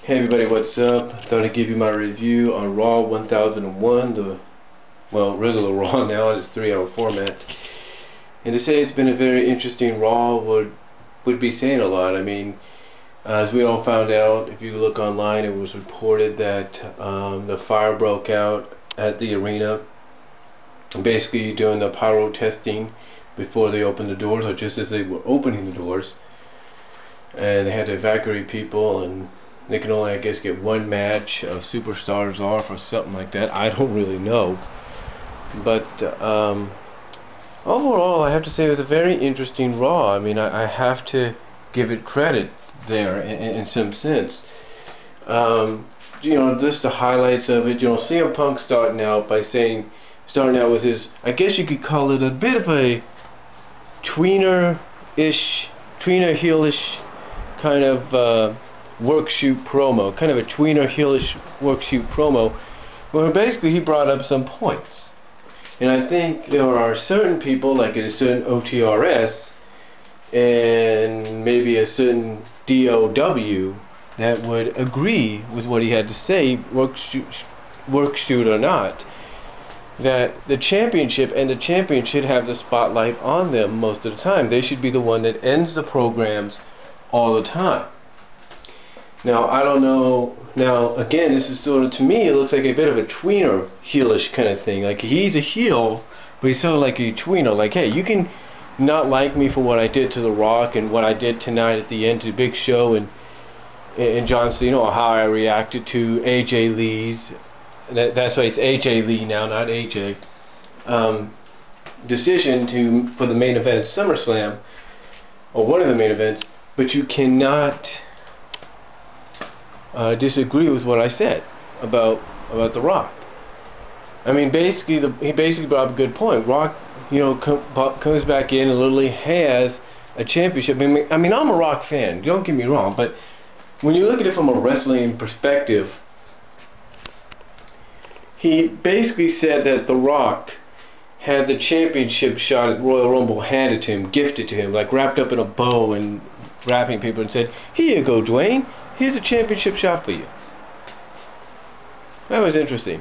Hey everybody, what's up? Thought I'd give you my review on Raw 1001, the regular Raw now in its 3-hour format. And to say it's been a very interesting Raw would be saying a lot. I mean, as we all found out, if you look online, it was reported that the fire broke out at the arena, basically doing the pyro testing before they opened the doors, or just as they were opening the doors, and they had to evacuate people, and they can only, I guess, get one match of superstars off or something like that. I don't really know, but overall I have to say it was a very interesting Raw. I mean, I have to give it credit there in some sense. You know, just the highlights of it. You know, CM Punk starting out with his, I guess you could call it a bit of a tweener-ish, heel-ish kind of work shoot promo, kind of a tweener heelish work shoot promo, where basically he brought up some points. And I think there are certain people, like at a certain OTRS and maybe a certain DOW, that would agree with what he had to say, work shoot or not, that the championship should have the spotlight on them most of the time. They should be the one that ends the programs all the time. Now, I don't know. Now, again, this is sort of, to me, it looks like a bit of a tweener heelish kind of thing. Like, he's a heel, but he's sort of like a tweener. Like, hey, you can not like me for what I did to The Rock and what I did tonight at the end to Big Show and John Cena, or how I reacted to AJ Lee's. That's why it's AJ Lee now, not AJ. Decision for the main event at SummerSlam, or one of the main events, but you cannot disagree with what I said about The Rock. I mean, he basically brought up a good point. Rock, you know, comes back in and literally has a championship. I mean, I'm a Rock fan, don't get me wrong, but when you look at it from a wrestling perspective, he basically said that The Rock had the championship shot at Royal Rumble handed to him, gifted to him, like wrapped up in a bow and wrapping people, and said, "Here you go, Dwayne. Here's a championship shot for you." That was interesting.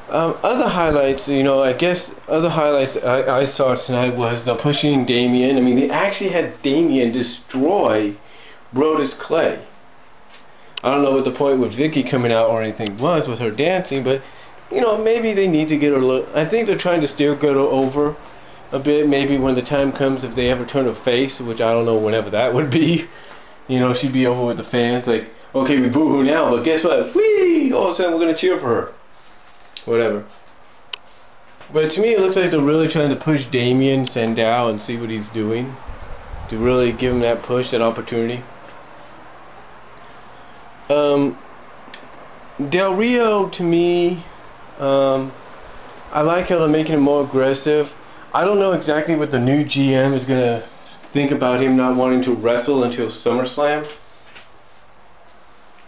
Other highlights, you know, I guess other highlights I saw tonight was the pushing Damien. I mean, they actually had Damien destroy Brodus Clay. I don't know what the point with Vicky coming out or anything was with her dancing, but you know, maybe they need to get her a little. I think they're trying to still get her over a bit. Maybe when the time comes, if they ever turn her face, which I don't know whenever that would be, you know, she'd be over with the fans. Like, okay, we boo her now, but guess what? Whee! All of a sudden, we're gonna cheer for her. Whatever. But to me, it looks like they're really trying to push Damien Sandow and see what he's doing, to really give him that push, that opportunity. Del Rio, to me, I like how they're making him more aggressive. I don't know exactly what the new GM is going to think about him not wanting to wrestle until SummerSlam,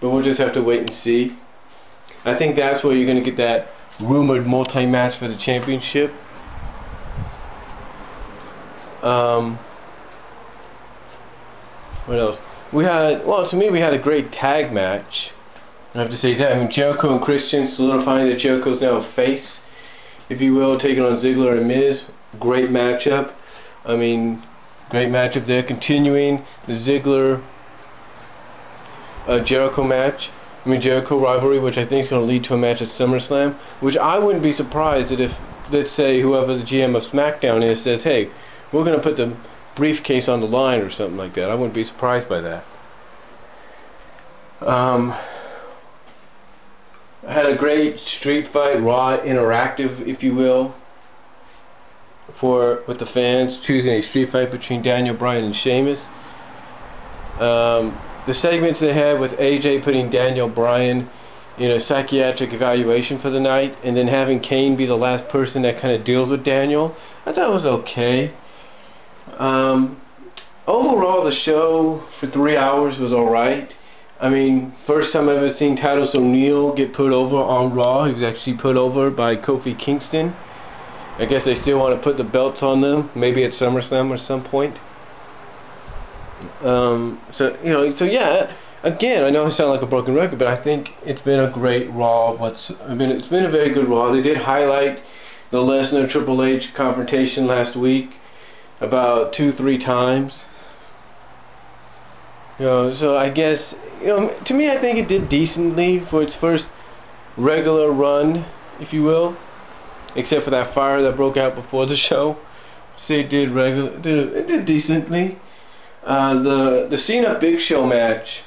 but we'll just have to wait and see. I think that's where you're going to get that rumored multi-match for the championship. What else? To me, we had a great tag match. I have to say that. I mean, Jericho and Christian solidifying that Jericho's now a face, if you will, taking on Ziggler and Miz. Great matchup. I mean, great matchup there. Continuing the Ziggler Jericho match. I mean, Jericho rivalry, which I think is going to lead to a match at SummerSlam. Which I wouldn't be surprised that if, let's say, whoever the GM of SmackDown is says, "Hey, we're going to put the briefcase on the line," or something like that. I wouldn't be surprised by that. I had a great street fight, Raw interactive, if you will, with the fans, choosing a street fight between Daniel Bryan and Sheamus. The segments they had with AJ putting Daniel Bryan in a psychiatric evaluation for the night, and then having Kane be the last person that kind of deals with Daniel, I thought it was okay. Overall, the show for 3 hours was alright. I mean, first time I've ever seen Titus O'Neil get put over on Raw. He was actually put over by Kofi Kingston. I guess they still want to put the belts on them, maybe at SummerSlam at some point. So yeah, again, I know I sound like a broken record, but I think it's been a great Raw. It's been a very good Raw. They did highlight the Lesnar Triple H confrontation last week about 2-3 times. So I guess, to me, I think it did decently for its first regular run, if you will, except for that fire that broke out before the show. So it did decently. The Cena Big Show match,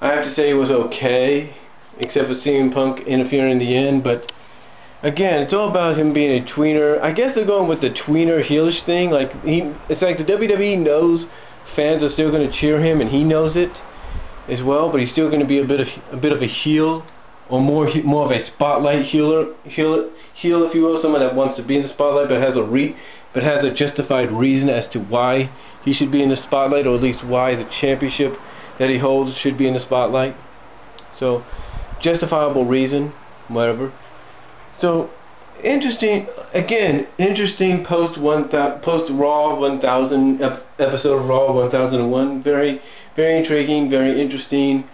I have to say, it was okay, except for CM Punk interfering in the end. But again, it's all about him being a tweener. I guess they're going with the tweener heelish thing. It's like the WWE knows fans are still going to cheer him, and he knows it as well. But he's still going to be a bit of a heel, or more of a spotlight heel, if you will, someone that wants to be in the spotlight, but has a justified reason as to why he should be in the spotlight, or at least why the championship that he holds should be in the spotlight. So, justifiable reason, whatever. So, interesting post Raw 1000 episode of Raw 1001. Very, very intriguing, very interesting.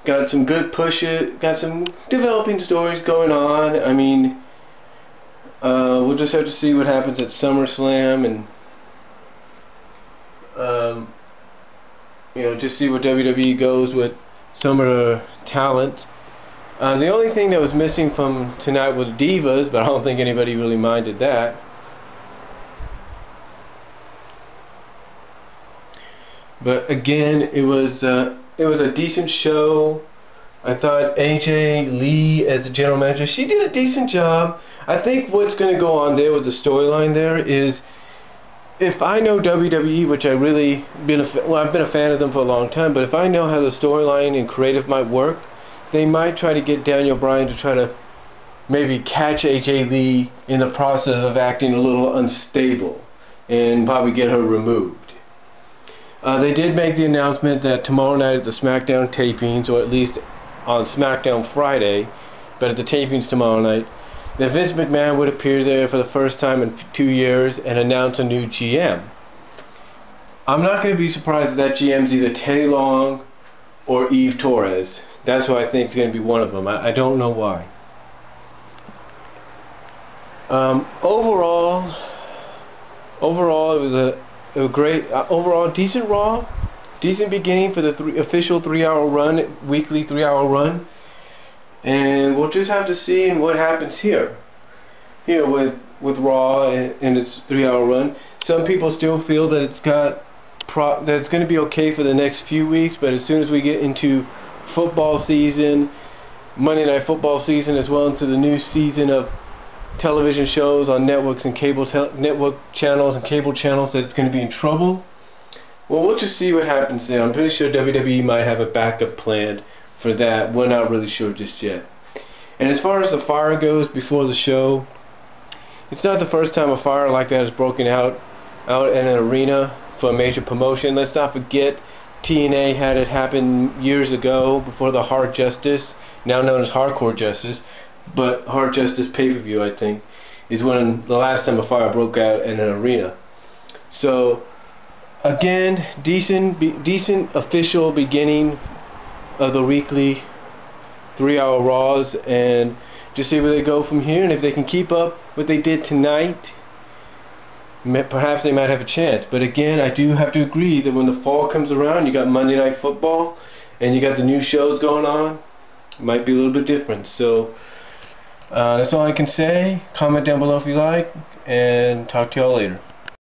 Got some good pushes, got some developing stories going on. I mean, we'll just have to see what happens at SummerSlam, and just see where WWE goes with some of the talent. The only thing that was missing from tonight was Divas, but I don't think anybody really minded that. But again, it was a decent show. I thought AJ Lee as the general manager, she did a decent job. I think what's going to go on there with the storyline there is, if I know WWE, which I've been a fan of them for a long time, but if I know how the storyline and creative might work, they might try to get Daniel Bryan to try to maybe catch AJ Lee in the process of acting a little unstable, and probably get her removed. They did make the announcement that tomorrow night at the SmackDown tapings, or at least on SmackDown Friday, but at the tapings tomorrow night, that Vince McMahon would appear there for the first time in 2 years and announce a new GM. I'm not going to be surprised if that GM's either Teddy Long or Eve Torres. That's who I think is going to be one of them. I don't know why. Overall, it was a great, overall decent Raw, decent beginning for the official 3-hour run, weekly 3-hour run, and we'll just have to see what happens here with Raw and its 3-hour run. Some people still feel that it's going to be okay for the next few weeks, but as soon as we get into football season, Monday Night Football season, as well into the new season of television shows on networks and network channels and cable channels, that it's going to be in trouble. Well, we'll just see what happens there. I'm pretty sure WWE might have a backup plan for that. We're not really sure just yet. And as far as the fire goes before the show, it's not the first time a fire like that has broken out in an arena for a major promotion. Let's not forget, TNA had it happen years ago before the Hard Justice, now known as Hardcore Justice, but Hard Justice pay-per-view, I think, is when the last time a fire broke out in an arena. So again, decent official beginning of the weekly 3-hour Raws, and just see where they go from here. And if they can keep up what they did tonight, perhaps they might have a chance. But again, I do have to agree that when the fall comes around, you got Monday Night Football and you got the new shows going on, it might be a little bit different. So that's all I can say. Comment down below if you like, and talk to y'all later.